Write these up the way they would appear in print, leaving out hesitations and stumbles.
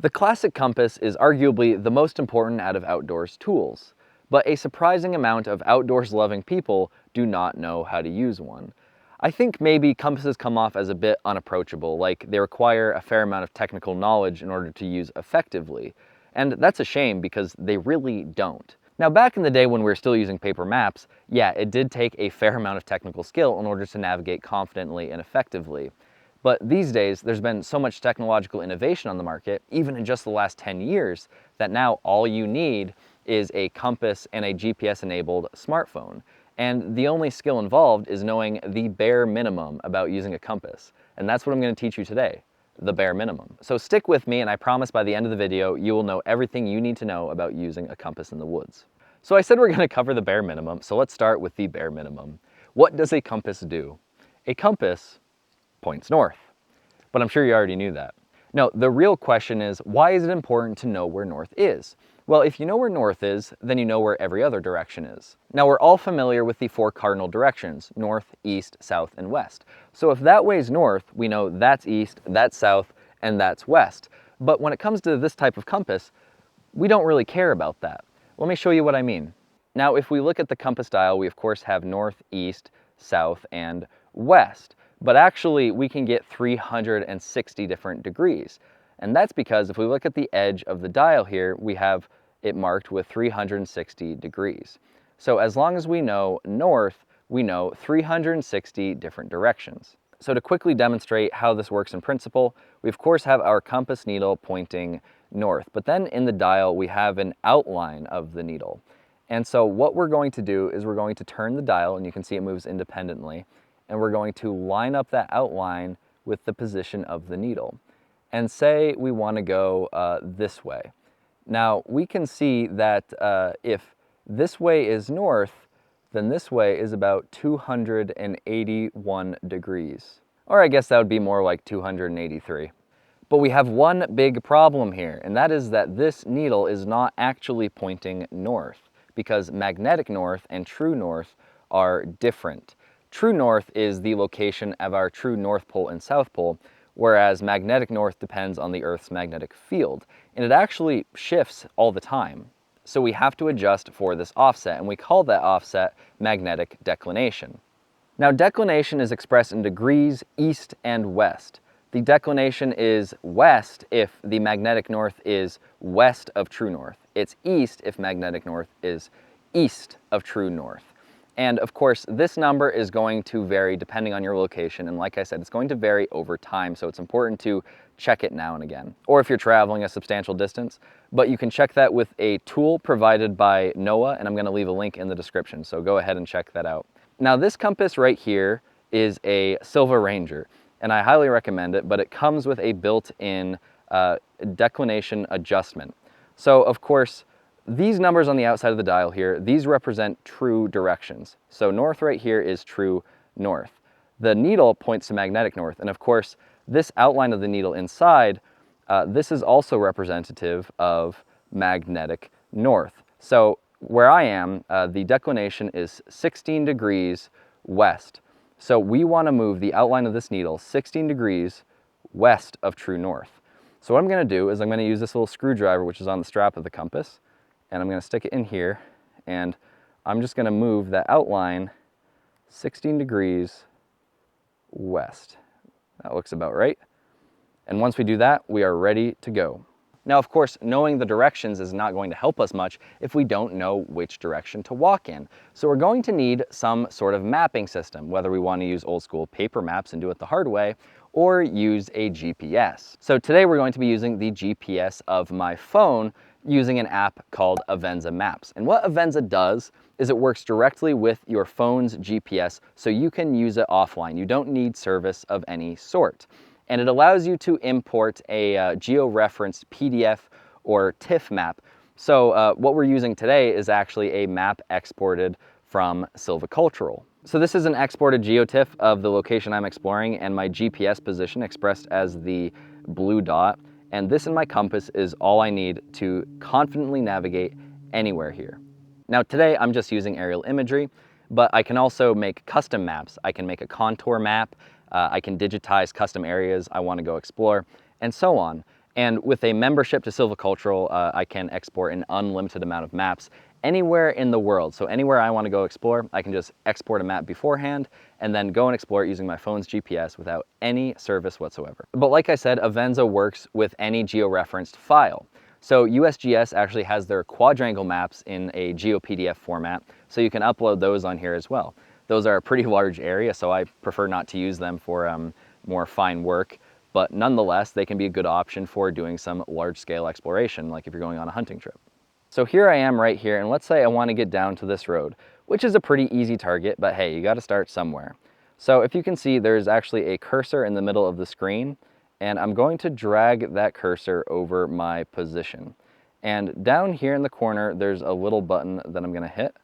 The classic compass is arguably the most important out of outdoors tools, but a surprising amount of outdoors-loving people do not know how to use one. I think maybe compasses come off as a bit unapproachable, like they require a fair amount of technical knowledge in order to use effectively. And that's a shame because they really don't. Now, back in the day when we were still using paper maps, yeah, it did take a fair amount of technical skill in order to navigate confidently and effectively. But these days, there's been so much technological innovation on the market, even in just the last 10 years, that now all you need is a compass and a GPS-enabled smartphone. And the only skill involved is knowing the bare minimum about using a compass. And that's what I'm going to teach you today, the bare minimum. So stick with me, and I promise by the end of the video, you will know everything you need to know about using a compass in the woods. So I said we're going to cover the bare minimum, so let's start with the bare minimum. What does a compass do? A compass points north, but I'm sure you already knew that. No, the real question is, why is it important to know where north is? Well, if you know where north is, then you know where every other direction is. Now, we're all familiar with the 4 cardinal directions: north, east, south, and west. So if that way is north, we know that's east, that's south, and that's west. But when it comes to this type of compass, we don't really care about that. Let me show you what I mean. Now, if we look at the compass dial, we of course have north, east, south, and west. But actually, we can get 360 different degrees. And that's because if we look at the edge of the dial here, we have it marked with 360 degrees. So as long as we know north, we know 360 different directions. So to quickly demonstrate how this works in principle, we of course have our compass needle pointing north, but then in the dial we have an outline of the needle. And so what we're going to do is we're going to turn the dial, and you can see it moves independently, and we're going to line up that outline with the position of the needle. And say we want to go this way. Now we can see that if this way is north, then this way is about 281 degrees. Or I guess that would be more like 283. But we have one big problem here, and that is that this needle is not actually pointing north, because magnetic north and true north are different. True north is the location of our true North Pole and South Pole, whereas magnetic north depends on the Earth's magnetic field, and it actually shifts all the time. So we have to adjust for this offset, and we call that offset magnetic declination. Now, declination is expressed in degrees east and west. The declination is west if the magnetic north is west of true north. It's east if magnetic north is east of true north. And of course, this number is going to vary depending on your location. And like I said, it's going to vary over time. So it's important to check it now and again, or if you're traveling a substantial distance. But you can check that with a tool provided by NOAA, and I'm going to leave a link in the description. So go ahead and check that out. Now, this compass right here is a Silva Ranger, and I highly recommend it, but it comes with a built-in declination adjustment. So of course, these numbers on the outside of the dial here, these represent true directions. So north right here is true north. The needle points to magnetic north, and of course, this outline of the needle inside, this is also representative of magnetic north. So where I am, the declination is 16 degrees west. So we want to move the outline of this needle 16 degrees west of true north. So what I'm going to do is I'm going to use this little screwdriver, which is on the strap of the compass, and I'm going to stick it in here, and I'm just going to move that outline 16 degrees west. That looks about right. And once we do that, we are ready to go. Now, of course, knowing the directions is not going to help us much if we don't know which direction to walk in. So we're going to need some sort of mapping system, whether we want to use old school paper maps and do it the hard way, or use a GPS. So today we're going to be using the GPS of my phone using an app called Avenza Maps. And what Avenza does is it works directly with your phone's GPS, so you can use it offline. You don't need service of any sort. And it allows you to import a geo-referenced PDF or TIFF map. So what we're using today is actually a map exported from SilviCultural. So this is an exported GeoTIFF of the location I'm exploring and my GPS position expressed as the blue dot. And this and my compass is all I need to confidently navigate anywhere here. Now today I'm just using aerial imagery, but I can also make custom maps. I can make a contour map, I can digitize custom areas I want to go explore, and so on. And with a membership to SilviCultural, I can export an unlimited amount of maps anywhere in the world. So anywhere I want to go explore, I can just export a map beforehand and then go and explore it using my phone's GPS without any service whatsoever. But like I said, Avenza works with any georeferenced file. So USGS actually has their quadrangle maps in a GeoPDF format, so you can upload those on here as well. Those are a pretty large area, so I prefer not to use them for more fine work, but nonetheless, they can be a good option for doing some large-scale exploration, like if you're going on a hunting trip. So here I am right here, and let's say I want to get down to this road, which is a pretty easy target, but hey, you got to start somewhere. So if you can see, there's actually a cursor in the middle of the screen, and I'm going to drag that cursor over my position. And down here in the corner, there's a little button that I'm going to hit,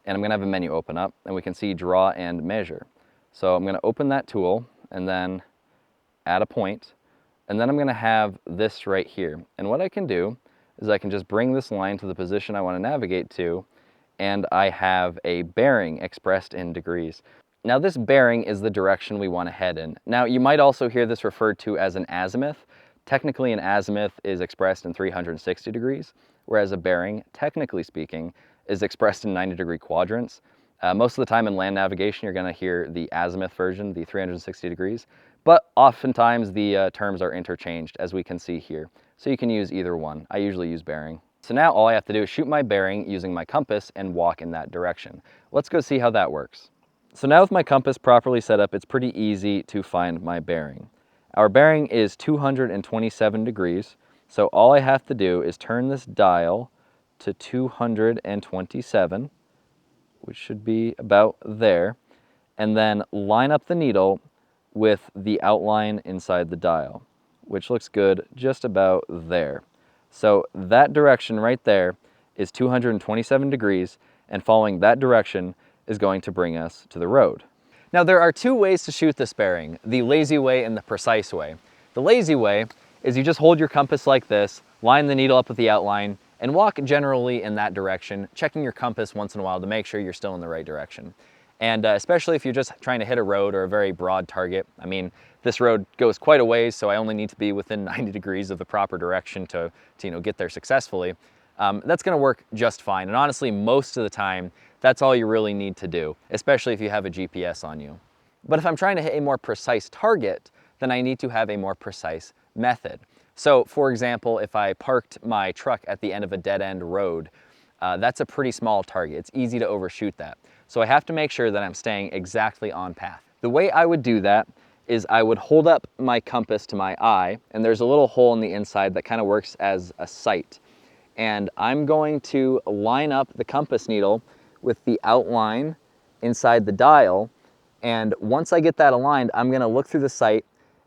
and I'm going to have a menu open up, and we can see draw and measure. So I'm going to open that tool, and then add a point, and then I'm going to have this right here. And what I can do is I can just bring this line to the position I want to navigate to, and I have a bearing expressed in degrees. Now this bearing is the direction we want to head in. Now you might also hear this referred to as an azimuth. Technically an azimuth is expressed in 360 degrees, whereas a bearing, technically speaking, is expressed in 90-degree quadrants. Most of the time in land navigation, you're going to hear the azimuth version, the 360 degrees, but oftentimes the terms are interchanged, as we can see here. So you can use either one. I usually use bearing. So now all I have to do is shoot my bearing using my compass and walk in that direction. Let's go see how that works. So now with my compass properly set up, it's pretty easy to find my bearing. Our bearing is 227 degrees, so all I have to do is turn this dial to 227, which should be about there, and then line up the needle with the outline inside the dial, which looks good just about there. So that direction right there is 227 degrees, and following that direction is going to bring us to the road. Now there are two ways to shoot this bearing, the lazy way and the precise way. The lazy way is you just hold your compass like this, line the needle up with the outline, and walk generally in that direction, checking your compass once in a while to make sure you're still in the right direction. And especially if you're just trying to hit a road or a very broad target. I mean, this road goes quite a ways, so I only need to be within 90 degrees of the proper direction to get there successfully. That's going to work just fine. And honestly, most of the time, that's all you really need to do, especially if you have a GPS on you. But if I'm trying to hit a more precise target, then I need to have a more precise method. So for example, if I parked my truck at the end of a dead-end road, that's a pretty small target. It's easy to overshoot that. So I have to make sure that I'm staying exactly on path. The way I would do that is I would hold up my compass to my eye, and there's a little hole in the inside that kind of works as a sight. And I'm going to line up the compass needle with the outline inside the dial, and once I get that aligned, I'm going to look through the sight,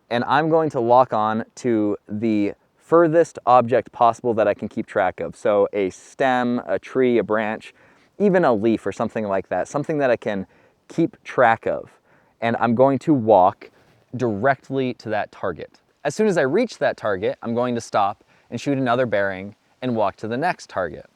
and I'm going to lock on to the furthest object possible that I can keep track of. So a stem, a tree, a branch, even a leaf or something like that, something that I can keep track of. And I'm going to walk directly to that target. As soon as I reach that target, I'm going to stop and shoot another bearing and walk to the next target.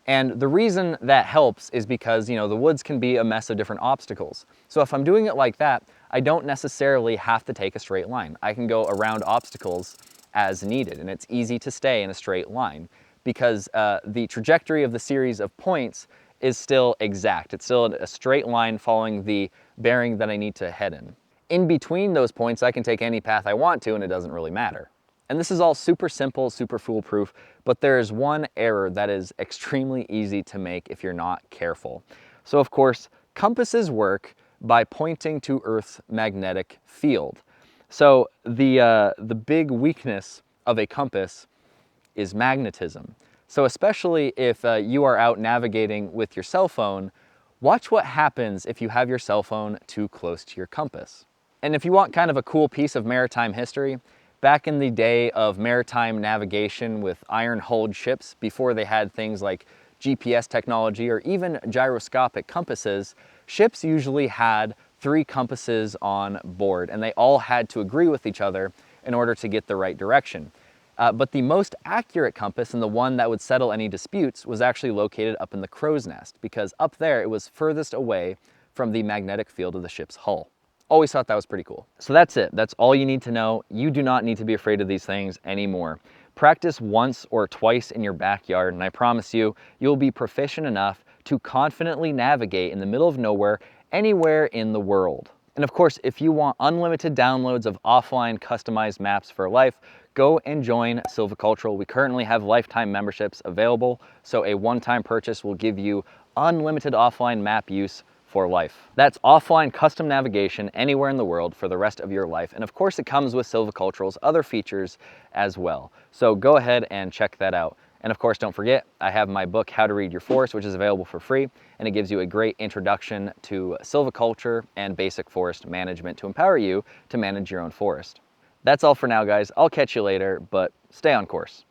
And the reason that helps is because, the woods can be a mess of different obstacles. So if I'm doing it like that, I don't necessarily have to take a straight line. I can go around obstacles as needed, and it's easy to stay in a straight line because the trajectory of the series of points is still exact. It's still a straight line following the bearing that I need to head in. In between those points, I can take any path I want to, and it doesn't really matter. And this is all super simple, super foolproof, but there is one error that is extremely easy to make if you're not careful. So of course, compasses work by pointing to Earth's magnetic field. So the big weakness of a compass is magnetism. So especially if you are out navigating with your cell phone, watch what happens if you have your cell phone too close to your compass. And if you want kind of a cool piece of maritime history, back in the day of maritime navigation with iron-hulled ships, before they had things like GPS technology or even gyroscopic compasses, ships usually had 3 compasses on board, and they all had to agree with each other in order to get the right direction. But the most accurate compass, and the one that would settle any disputes, was actually located up in the crow's nest, because up there it was furthest away from the magnetic field of the ship's hull. Always thought that was pretty cool. So that's it. That's all you need to know. You do not need to be afraid of these things anymore. Practice once or twice in your backyard, and I promise you, you'll be proficient enough to confidently navigate in the middle of nowhere anywhere in the world. And of course, if you want unlimited downloads of offline customized maps for life, go and join SilviCultural. We currently have lifetime memberships available, so a one-time purchase will give you unlimited offline map use for life. That's offline custom navigation anywhere in the world for the rest of your life. And of course, it comes with SilviCultural's other features as well. So go ahead and check that out. And of course, don't forget, I have my book, How to Read Your Forest, which is available for free, and it gives you a great introduction to silviculture and basic forest management to empower you to manage your own forest. That's all for now, guys. I'll catch you later, but stay on course.